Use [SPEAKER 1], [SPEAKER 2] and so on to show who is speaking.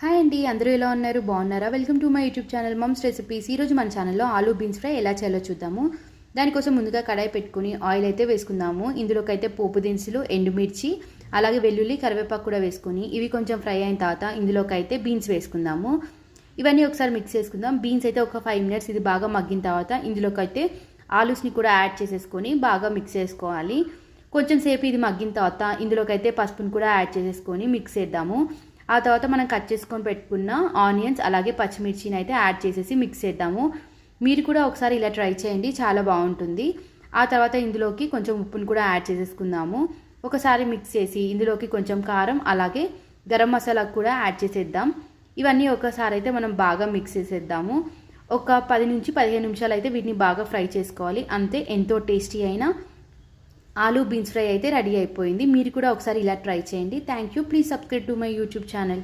[SPEAKER 1] Hi అండి, అందరూ ఎలా ఉన్నారు? బాగున్నారా? Welcome to my YouTube channel mumps recipes. ఈరోజు మన ఛానల్లో ఆలూ బీన్స్ ఫ్రై ఎలా చేయాలో చూద్దాము. దానికోసం ముందుగా కడాయి పెట్టుకుని ఆయిల్ అయితే వేసుకుందాము. ఇందులోకి అయితే పోపు దినుసులు, ఎండుమిర్చి, అలాగే వెల్లుల్లి, కరివేపాకు కూడా వేసుకొని ఇవి కొంచెం ఫ్రై అయిన తర్వాత ఇందులోకి అయితే బీన్స్ వేసుకుందాము. ఇవన్నీ ఒకసారి మిక్స్ చేసుకుందాం. బీన్స్ అయితే ఒక 5 మినిట్స్ ఇది బాగా మగ్గిన తర్వాత ఇందులోకి అయితే ఆలూస్ని కూడా యాడ్ చేసేసుకొని బాగా మిక్స్ చేసుకోవాలి. కొంచెం సేపు ఇది మగ్గిన తర్వాత ఇందులోకి అయితే పసుపుని కూడా యాడ్ చేసేసుకొని మిక్స్ చేద్దాము. ఆ తర్వాత మనం కట్ చేసుకొని పెట్టుకున్న ఆనియన్స్ అలాగే పచ్చిమిర్చిని అయితే యాడ్ చేసేసి మిక్స్ చేద్దాము. మీరు కూడా ఒకసారి ఇలా ట్రై చేయండి, చాలా బాగుంటుంది. ఆ తర్వాత ఇందులోకి కొంచెం ఉప్పుని కూడా యాడ్ చేసేసుకుందాము. ఒకసారి మిక్స్ చేసి ఇందులోకి కొంచెం కారం అలాగే గరం మసాలా కూడా యాడ్ చేసేద్దాం. ఇవన్నీ ఒకసారి అయితే మనం బాగా మిక్స్ చేసేద్దాము. ఒక 10 నుంచి 15 నిమిషాలు అయితే వీటిని బాగా ఫ్రై చేసుకోవాలి. అంతే, ఎంతో టేస్టీ అయిన ఆలూ బీన్స్ ఫ్రై అయితే రెడీ అయిపోయింది. మీరు కూడా ఒకసారి ఇలా ట్రై చేయండి. Thank you. Please subscribe to my YouTube channel.